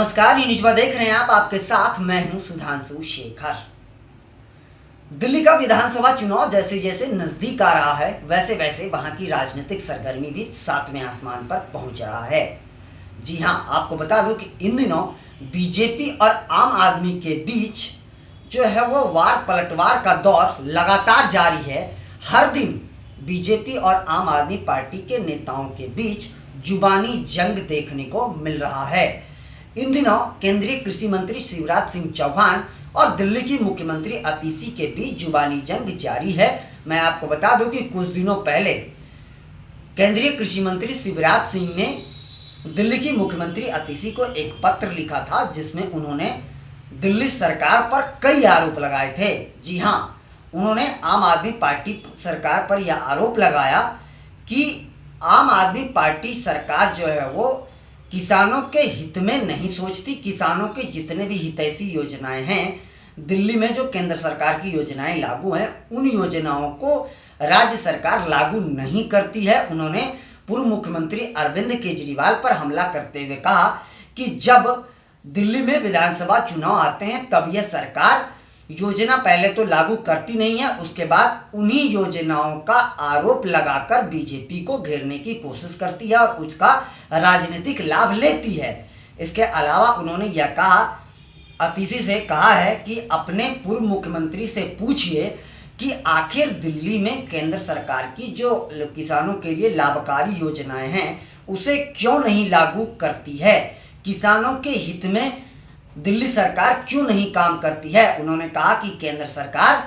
नमस्कार, ये न्यूज़ देख रहे हैं आप। आपके साथ मैं हूं सुधांशु शेखर। दिल्ली का विधानसभा चुनाव जैसे जैसे नजदीक आ रहा है वैसे वैसे वहां की राजनीतिक सरगर्मी भी सातवें आसमान पर पहुंच रहा है। जी हां, आपको बता दूं कि इन दिनों बीजेपी और आम आदमी के बीच जो है वो वार पलटवार का दौर लगातार जारी है। हर दिन बीजेपी और आम आदमी पार्टी के नेताओं के बीच जुबानी जंग देखने को मिल रहा है। इन दिनों केंद्रीय कृषि मंत्री शिवराज सिंह चौहान और दिल्ली की मुख्यमंत्री अतीसी के बीच जुबानी जंग जारी है। मैं आपको बता दूं कि कुछ दिनों पहले केंद्रीय कृषि मंत्री शिवराज सिंह ने दिल्ली की मुख्यमंत्री अतीसी को एक पत्र लिखा था जिसमें उन्होंने दिल्ली सरकार पर कई आरोप लगाए थे। जी हां, उन्होंने आम आदमी पार्टी सरकार पर यह आरोप लगाया कि आम आदमी पार्टी सरकार जो है वो किसानों के हित में नहीं सोचती। किसानों के जितने भी हितैषी योजनाएं हैं, दिल्ली में जो केंद्र सरकार की योजनाएं लागू हैं, उन योजनाओं को राज्य सरकार लागू नहीं करती है। उन्होंने पूर्व मुख्यमंत्री अरविंद केजरीवाल पर हमला करते हुए कहा कि जब दिल्ली में विधानसभा चुनाव आते हैं तब यह सरकार योजना पहले तो लागू करती नहीं है, उसके बाद उन्हीं योजनाओं का आरोप लगाकर बीजेपी को घेरने की कोशिश करती है और उसका राजनीतिक लाभ लेती है। इसके अलावा उन्होंने यह कहा, अतीसी से कहा है कि अपने पूर्व मुख्यमंत्री से पूछिए कि आखिर दिल्ली में केंद्र सरकार की जो किसानों के लिए लाभकारी योजनाएं हैं उसे क्यों नहीं लागू करती है। किसानों के हित में दिल्ली सरकार क्यों नहीं काम करती है। उन्होंने कहा कि केंद्र सरकार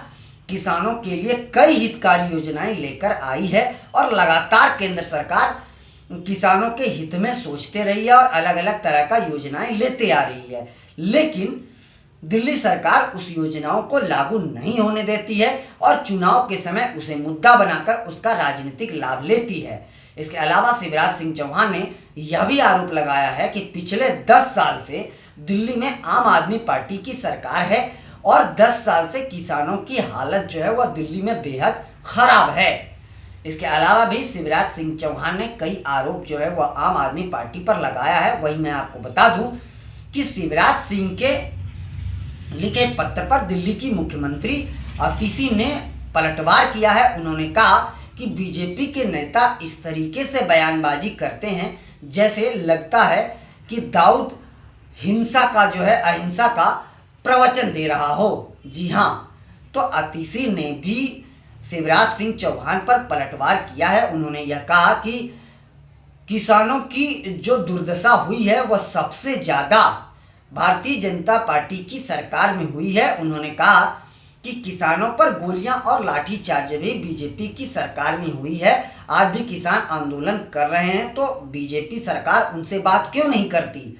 किसानों के लिए कई हितकारी योजनाएं लेकर आई है और लगातार केंद्र सरकार किसानों के हित में सोचते रही है और अलग अलग तरह का योजनाएं लेते आ रही है, लेकिन दिल्ली सरकार उस योजनाओं को लागू नहीं होने देती है और चुनाव के समय उसे मुद्दा बनाकर उसका राजनीतिक लाभ लेती है। इसके अलावा शिवराज सिंह चौहान ने यह भी आरोप लगाया है कि पिछले 10 साल से दिल्ली में आम आदमी पार्टी की सरकार है और 10 साल से किसानों की हालत जो है वह दिल्ली में बेहद खराब है। इसके अलावा भी शिवराज सिंह चौहान ने कई आरोप जो है वह आम आदमी पार्टी पर लगाया है। वही मैं आपको बता दूं कि शिवराज सिंह के लिखे पत्र पर दिल्ली की मुख्यमंत्री अतीसी ने पलटवार किया है। उन्होंने कहा कि बीजेपी के नेता इस तरीके से बयानबाजी करते हैं जैसे लगता है कि दाऊद हिंसा का जो है अहिंसा का प्रवचन दे रहा हो। जी हां, तो अतीसी ने भी शिवराज सिंह चौहान पर पलटवार किया है। उन्होंने यह कहा कि किसानों की जो दुर्दशा हुई है वह सबसे ज़्यादा भारतीय जनता पार्टी की सरकार में हुई है। उन्होंने कहा कि किसानों पर गोलियां और लाठीचार्ज भी बीजेपी की सरकार में हुई है। आज भी किसान आंदोलन कर रहे हैं तो बीजेपी सरकार उनसे बात क्यों नहीं करती।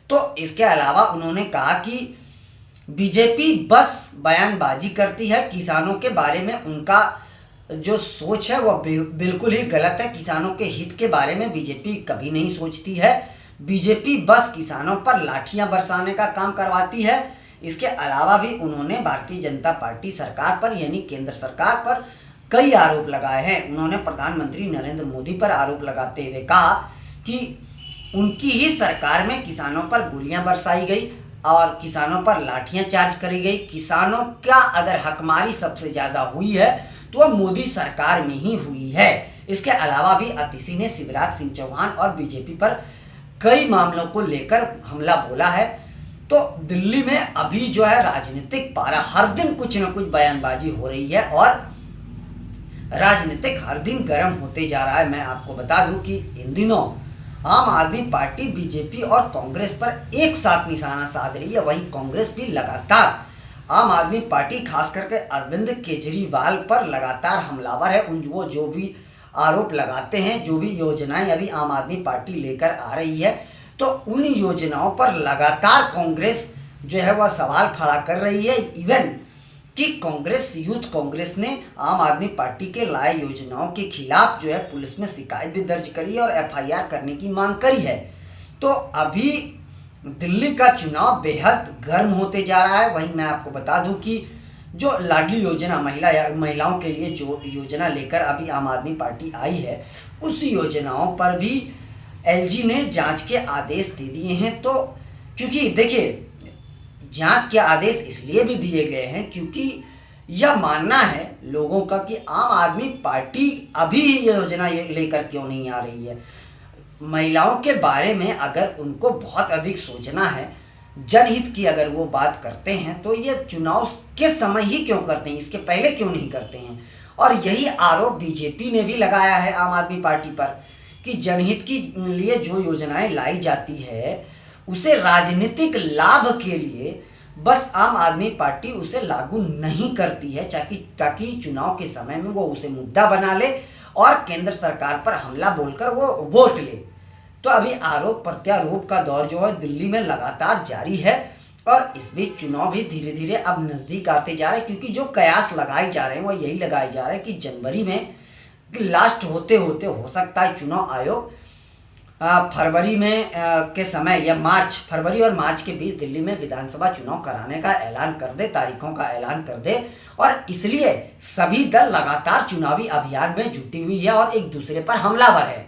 तो इसके अलावा उन्होंने कहा कि बीजेपी बस बयानबाजी करती है, किसानों के बारे में उनका जो सोच है वह बिल्कुल ही गलत है। किसानों के हित के बारे में बीजेपी कभी नहीं सोचती है। बीजेपी बस किसानों पर लाठियां बरसाने का काम करवाती है। इसके अलावा भी उन्होंने भारतीय जनता पार्टी सरकार पर यानी केंद्र सरकार पर कई आरोप लगाए हैं। उन्होंने प्रधानमंत्री नरेंद्र मोदी पर आरोप लगाते हुए कहा कि उनकी ही सरकार में किसानों पर गोलियां बरसाई गई और किसानों पर लाठियां चार्ज करी गई। किसानों का अगर हकमारी सबसे ज़्यादा हुई है तो वह मोदी सरकार में ही हुई है। इसके अलावा भी अतीसी ने शिवराज सिंह चौहान और बीजेपी पर कई मामलों को लेकर हमला बोला है। तो दिल्ली में अभी जो है राजनीतिक पारा हर दिन कुछ न कुछ बयानबाजी हो रही है और राजनीतिक हर दिन गर्म होते जा रहा है। मैं आपको बता दूं कि इन दिनों आम आदमी पार्टी बीजेपी और कांग्रेस पर एक साथ निशाना साध रही है। वहीं कांग्रेस भी लगातार आम आदमी पार्टी खास करके अरविंद केजरीवाल पर लगातार हमलावर है। वो जो भी आरोप लगाते हैं, जो भी योजनाएं अभी आम आदमी पार्टी लेकर आ रही है, तो उन योजनाओं पर लगातार कांग्रेस जो है वह सवाल खड़ा कर रही है। इवन कि कांग्रेस यूथ कांग्रेस ने आम आदमी पार्टी के लाए योजनाओं के खिलाफ जो है पुलिस में शिकायत भी दर्ज करी है और एफआईआर करने की मांग करी है। तो अभी दिल्ली का चुनाव बेहद गर्म होते जा रहा है। वहीं मैं आपको बता दूं कि जो लाडली योजना महिलाओं के लिए जो योजना लेकर अभी आम आदमी पार्टी आई है, उस योजनाओं पर भी एलजी ने जांच के आदेश दे दिए हैं। तो क्योंकि देखिए, जांच के आदेश इसलिए भी दिए गए हैं क्योंकि यह मानना है लोगों का कि आम आदमी पार्टी अभी ये योजना लेकर क्यों नहीं आ रही है। महिलाओं के बारे में अगर उनको बहुत अधिक सोचना है, जनहित की अगर वो बात करते हैं, तो ये चुनाव के समय ही क्यों करते हैं, इसके पहले क्यों नहीं करते हैं। और यही आरोप बीजेपी ने भी लगाया है आम आदमी पार्टी पर कि जनहित के लिए जो योजनाएं लाई जाती है उसे राजनीतिक लाभ के लिए बस आम आदमी पार्टी उसे लागू नहीं करती है, ताकि चुनाव के समय में वो उसे मुद्दा बना ले और केंद्र सरकार पर हमला बोलकर वो वोट ले। तो अभी आरोप प्रत्यारोप का दौर जो है दिल्ली में लगातार जारी है और इस बीच चुनाव भी धीरे धीरे अब नज़दीक आते जा रहे हैं, क्योंकि जो कयास लगाए जा रहे हैं वो यही लगाए जा रहे हैं कि जनवरी में लास्ट होते होते हो सकता है चुनाव आयोग फरवरी में के समय या फरवरी और मार्च के बीच दिल्ली में विधानसभा चुनाव कराने का ऐलान कर दे, तारीखों का ऐलान कर दे। और इसलिए सभी दल लगातार चुनावी अभियान में जुटी हुई है और एक दूसरे पर हमलावर है।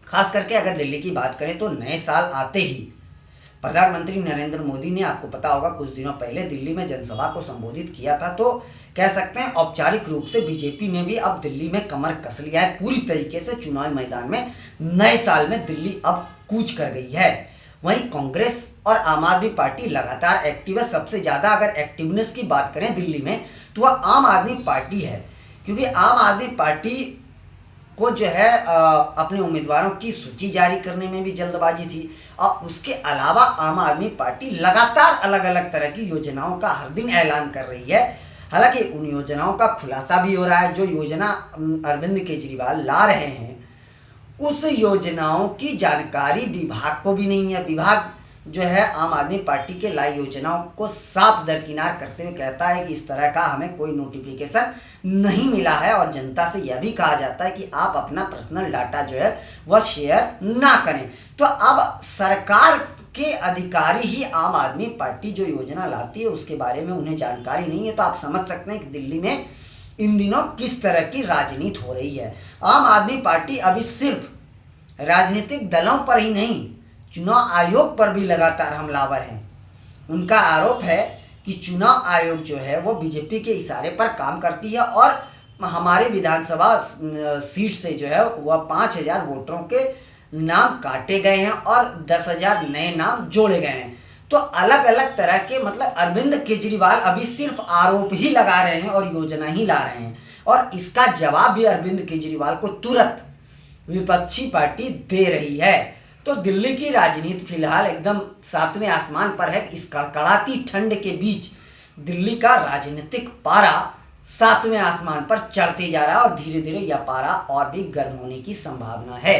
खास करके अगर दिल्ली की बात करें तो नए साल आते ही प्रधानमंत्री नरेंद्र मोदी ने, आपको पता होगा, कुछ दिनों पहले दिल्ली में जनसभा को संबोधित किया था। तो कह सकते हैं औपचारिक रूप से बीजेपी ने भी अब दिल्ली में कमर कस लिया है पूरी तरीके से चुनावी मैदान में। नए साल में दिल्ली अब कूच कर गई है। वहीं कांग्रेस और आम आदमी पार्टी लगातार एक्टिव है। सबसे ज़्यादा अगर एक्टिवनेस की बात करें दिल्ली में तो वह आम आदमी पार्टी है, क्योंकि आम आदमी पार्टी को जो है अपने उम्मीदवारों की सूची जारी करने में भी जल्दबाजी थी। और उसके अलावा आम आदमी पार्टी लगातार अलग अलग तरह की योजनाओं का हर दिन ऐलान कर रही है। हालांकि उन योजनाओं का खुलासा भी हो रहा है। जो योजना अरविंद केजरीवाल ला रहे हैं उस योजनाओं की जानकारी विभाग को भी नहीं है। विभाग जो है आम आदमी पार्टी के लाई योजनाओं को साफ दरकिनार करते हुए कहता है कि इस तरह का हमें कोई नोटिफिकेशन नहीं मिला है। और जनता से यह भी कहा जाता है कि आप अपना पर्सनल डाटा जो है वह शेयर ना करें। तो अब सरकार के अधिकारी ही आम आदमी पार्टी जो योजना लाती है उसके बारे में उन्हें जानकारी नहीं है। तो आप समझ सकते हैं कि दिल्ली में इन दिनों किस तरह की राजनीति हो रही है। आम आदमी पार्टी अभी सिर्फ राजनीतिक दलों पर ही नहीं, चुनाव आयोग पर भी लगातार हमलावर हैं। उनका आरोप है कि चुनाव आयोग जो है वो बीजेपी के इशारे पर काम करती है और हमारे विधानसभा सीट से जो है वह 5,000 वोटरों के नाम काटे गए हैं और 10,000 नए नाम जोड़े गए हैं। तो अलग अलग तरह के, मतलब अरविंद केजरीवाल अभी सिर्फ आरोप ही लगा रहे हैं और योजना ही ला रहे हैं। और इसका जवाब भी अरविंद केजरीवाल को तुरंत विपक्षी पार्टी दे रही है। तो दिल्ली की राजनीति फिलहाल एकदम सातवें आसमान पर है। इस कड़कड़ाती ठंड के बीच दिल्ली का राजनीतिक पारा सातवें आसमान पर चढ़ते जा रहा है और धीरे धीरे यह पारा और भी गर्म होने की संभावना है।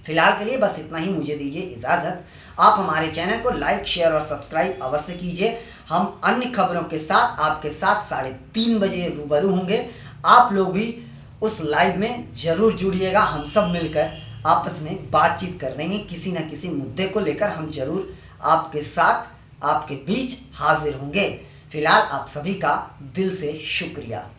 फिलहाल के लिए बस इतना ही, मुझे दीजिए इजाज़त। आप हमारे चैनल को लाइक, शेयर और सब्सक्राइब अवश्य कीजिए। हम अन्य खबरों के साथ आपके साथ 3:30 बजे रूबरू होंगे। आप लोग भी उस लाइव में ज़रूर जुड़िएगा। हम सब मिलकर आपस में बातचीत कर देंगे। किसी न किसी मुद्दे को लेकर हम जरूर आपके साथ, आपके बीच हाजिर होंगे। फिलहाल आप सभी का दिल से शुक्रिया।